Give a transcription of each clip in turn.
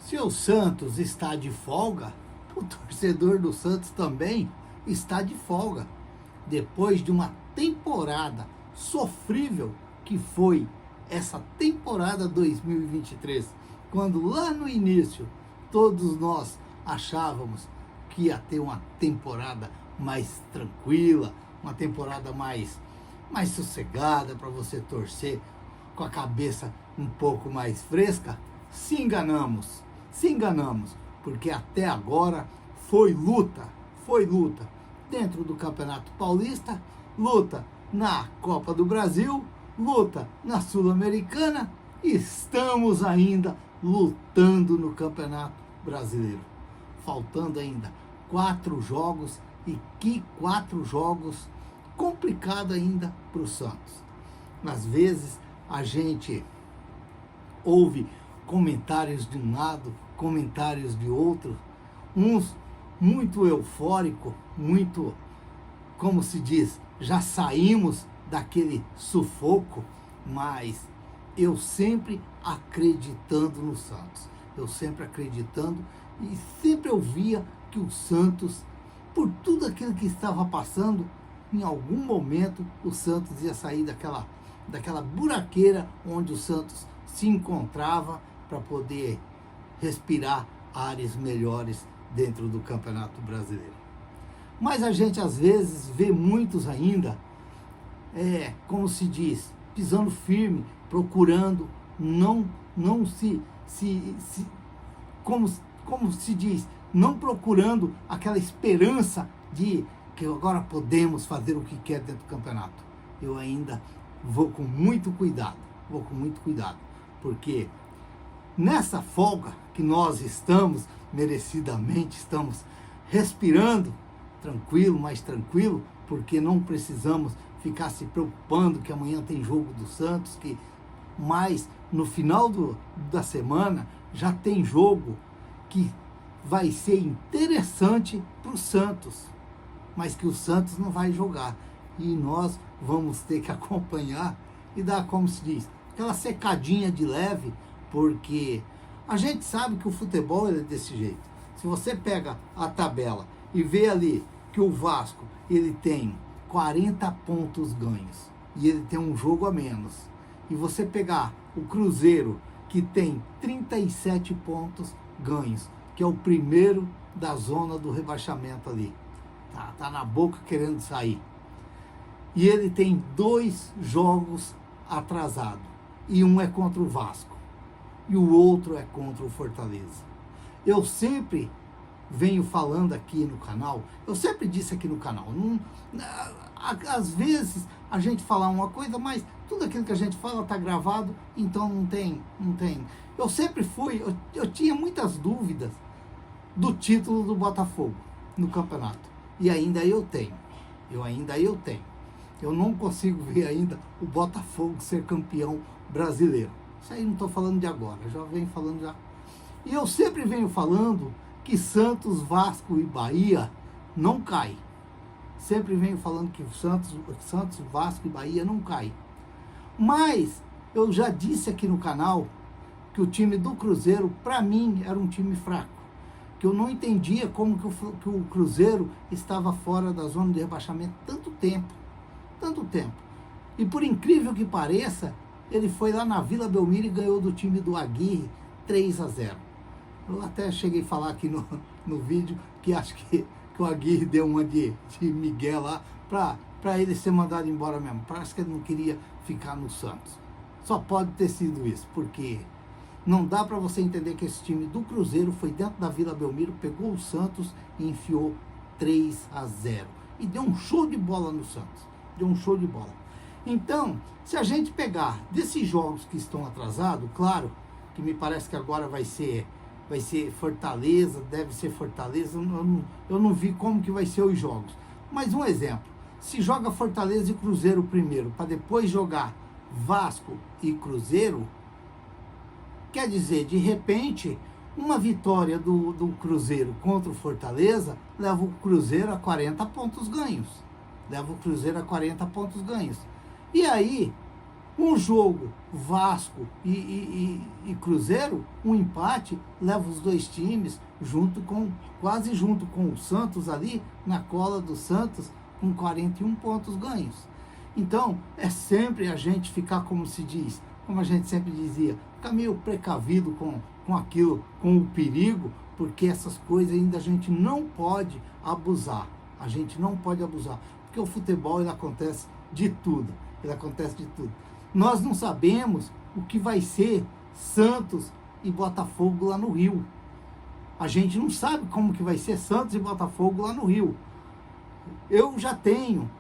Se o Santos está de folga, o torcedor do Santos também está de folga. Depois de uma temporada sofrível que foi essa temporada 2023, quando lá no início todos nós achávamos que ia ter uma temporada mais tranquila, uma temporada mais sossegada para você torcer com a cabeça um pouco mais fresca, se enganamos, porque até agora foi luta dentro do Campeonato Paulista, luta na Copa do Brasil, luta na Sul-Americana, e estamos ainda lutando no Campeonato Brasileiro. Faltando ainda 4 jogos, e que 4 jogos complicado ainda para o Santos. Às vezes a gente ouve comentários de um lado, comentários de outro, uns muito eufórico, muito, como se diz, já saímos daquele sufoco, mas eu sempre acreditando no Santos. Eu sempre acreditando e sempre eu via que o Santos, por tudo aquilo que estava passando, em algum momento o Santos ia sair daquela buraqueira onde o Santos se encontrava para poder respirar ares melhores dentro do Campeonato Brasileiro. Mas a gente às vezes vê muitos ainda, como se diz, pisando firme, procurando não como se diz, não procurando aquela esperança de que agora podemos fazer o que quer dentro do campeonato. Eu ainda vou com muito cuidado, porque nessa folga que nós estamos, merecidamente estamos respirando mais tranquilo, porque não precisamos ficar se preocupando que amanhã tem jogo do Santos, mas no final da semana já tem jogo que vai ser interessante para o Santos, mas que o Santos não vai jogar. E nós vamos ter que acompanhar e dar, como se diz, aquela secadinha de leve, porque a gente sabe que o futebol é desse jeito. Se você pega a tabela e vê ali que o Vasco ele tem 40 pontos ganhos e ele tem um jogo a menos, e você pegar o Cruzeiro que tem 37 pontos ganhos, que é o primeiro da zona do rebaixamento ali, tá na boca querendo sair, e ele tem 2 jogos atrasados, e um é contra o Vasco e o outro é contra o Fortaleza. Eu sempre venho falando aqui no canal, eu sempre disse aqui no canal, às vezes a gente fala uma coisa, mas tudo aquilo que a gente fala está gravado, então não tem. Eu sempre eu tinha muitas dúvidas do título do Botafogo no campeonato, e ainda eu tenho. Eu não consigo ver ainda o Botafogo ser campeão brasileiro. Isso aí não estou falando de agora, já venho falando já. E eu sempre venho falando que Santos, Vasco e Bahia não cai. Sempre venho falando que Santos, Vasco e Bahia não cai. Mas eu já disse aqui no canal que o time do Cruzeiro, para mim, era um time fraco. Que eu não entendia como que o Cruzeiro estava fora da zona de rebaixamento tanto tempo. E por incrível que pareça, ele foi lá na Vila Belmiro e ganhou do time do Aguirre 3-0. Eu até cheguei a falar aqui no vídeo que acho que o Aguirre deu uma de Miguel lá para ele ser mandado embora mesmo. Parece que ele não queria ficar no Santos. Só pode ter sido isso, porque não dá para você entender que esse time do Cruzeiro foi dentro da Vila Belmiro, pegou o Santos e enfiou 3-0. E deu um show de bola no Santos. Então, se a gente pegar desses jogos que estão atrasados, claro que me parece que agora vai ser Fortaleza, deve ser Fortaleza, eu não vi como que vai ser os jogos. Mas um exemplo, se joga Fortaleza e Cruzeiro primeiro, para depois jogar Vasco e Cruzeiro, quer dizer, de repente, uma vitória do Cruzeiro contra o Fortaleza leva o Cruzeiro a 40 pontos ganhos. E aí, Um jogo Vasco e Cruzeiro, um empate leva os dois times quase junto com o Santos ali, na cola do Santos, com 41 pontos ganhos. Então, é sempre a gente ficar, como se diz, como a gente sempre dizia, ficar meio precavido com aquilo, com o perigo, porque essas coisas ainda a gente não pode abusar. A gente não pode abusar, porque o futebol ele acontece de tudo. Ele acontece de tudo. Nós não sabemos o que vai ser Santos e Botafogo lá no Rio. A gente não sabe como que vai ser Santos e Botafogo lá no Rio. Eu já tenho,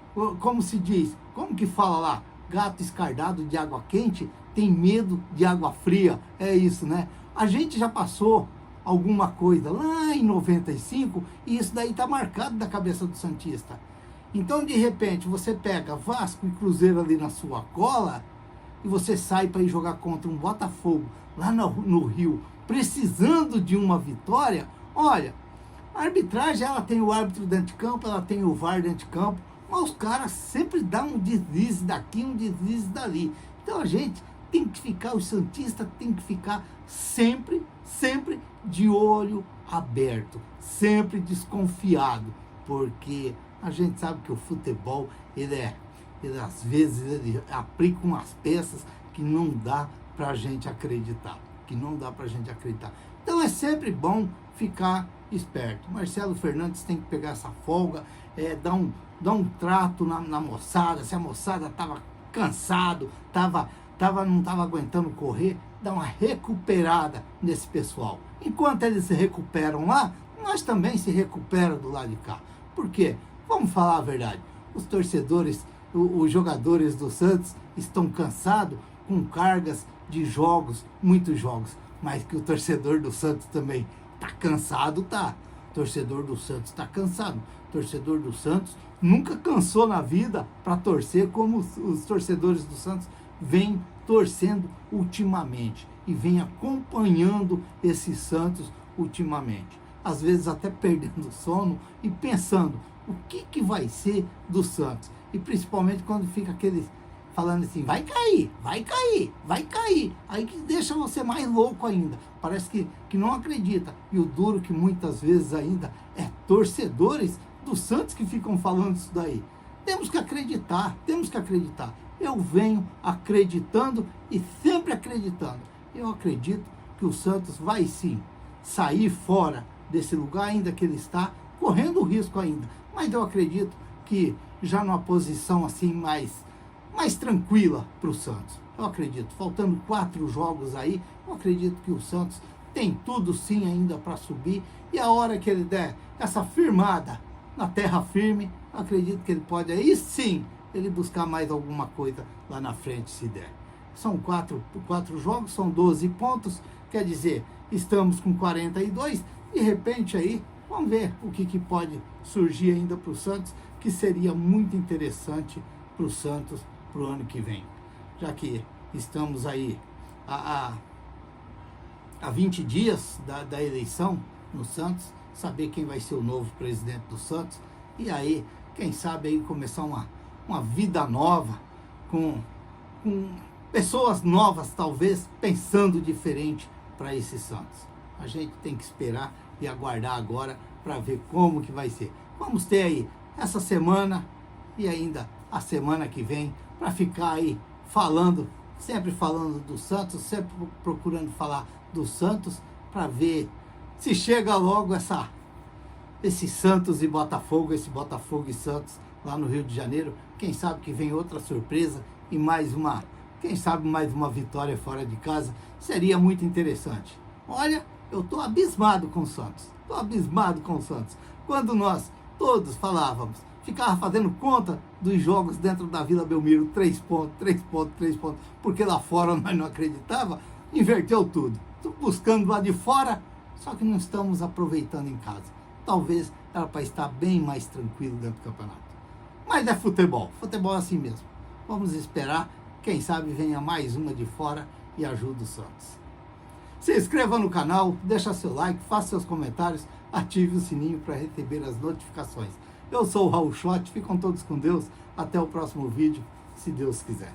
como se diz, como que fala lá? Gato escardado de água quente tem medo de água fria. É isso, né? A gente já passou alguma coisa lá em 95 e isso daí tá marcado na cabeça do santista. Então, de repente, você pega Vasco e Cruzeiro ali na sua cola e você sai para ir jogar contra um Botafogo lá no Rio, precisando de uma vitória. Olha, a arbitragem, ela tem o árbitro dentro de campo, ela tem o VAR dentro de campo, mas os caras sempre dão um deslize daqui, um deslize dali. Então a gente tem que ficar, o santista tem que ficar sempre de olho aberto, sempre desconfiado, porque a gente sabe que o futebol, ele às vezes ele aplica umas peças que não dá pra gente acreditar, Então é sempre bom ficar esperto. Marcelo Fernandes tem que pegar essa folga, dar um trato na moçada. Se a moçada tava cansado, não tava aguentando correr, dá uma recuperada nesse pessoal. Enquanto eles se recuperam lá, nós também se recuperamos do lado de cá. Por quê? Vamos falar a verdade. Os torcedores, os jogadores do Santos estão cansados com cargas de jogos, muitos jogos. Mas que o torcedor do Santos também está cansado, tá? O torcedor do Santos está cansado. O torcedor do Santos nunca cansou na vida para torcer como os torcedores do Santos vêm torcendo ultimamente e vêm acompanhando esse Santos ultimamente. Às vezes até perdendo sono e pensando o que vai ser do Santos. E principalmente quando fica aqueles falando assim, vai cair. Aí que deixa você mais louco ainda. Parece que não acredita. E o duro que muitas vezes ainda é torcedores do Santos que ficam falando isso daí. Temos que acreditar. Eu venho acreditando e sempre acreditando. Eu acredito que o Santos vai sim sair fora desse lugar, ainda que ele está correndo risco ainda. Mas eu acredito que já numa posição assim mais tranquila para o Santos. Eu acredito, faltando 4 jogos aí, eu acredito que o Santos tem tudo sim ainda para subir. E a hora que ele der essa firmada na terra firme, eu acredito que ele pode aí sim ele buscar mais alguma coisa lá na frente, se der. São 4 jogos, são 12 pontos, quer dizer, estamos com 42, de repente aí, vamos ver o que pode surgir ainda para o Santos, que seria muito interessante para o Santos para o ano que vem. Já que estamos aí há 20 dias da eleição no Santos, saber quem vai ser o novo presidente do Santos, e aí, quem sabe aí começar uma vida nova, com pessoas novas, talvez, pensando diferente para esse Santos. A gente tem que esperar e aguardar agora para ver como que vai ser. Vamos ter aí essa semana e ainda a semana que vem para ficar aí sempre falando do Santos, sempre procurando falar do Santos para ver se chega logo esse Santos e Botafogo, esse Botafogo e Santos lá no Rio de Janeiro. Quem sabe que vem outra surpresa e quem sabe mais uma vitória fora de casa. Seria muito interessante. Olha, eu tô abismado com o Santos. Quando nós todos ficava fazendo conta dos jogos dentro da Vila Belmiro, 3 pontos, porque lá fora nós não acreditava, inverteu tudo. Tô buscando lá de fora, só que não estamos aproveitando em casa. Talvez era para estar bem mais tranquilo dentro do campeonato. Mas é futebol é assim mesmo. Vamos esperar, quem sabe venha mais uma de fora e ajude o Santos. Se inscreva no canal, deixa seu like, faça seus comentários, ative o sininho para receber as notificações. Eu sou o Raul Schott, ficam todos com Deus, até o próximo vídeo, se Deus quiser.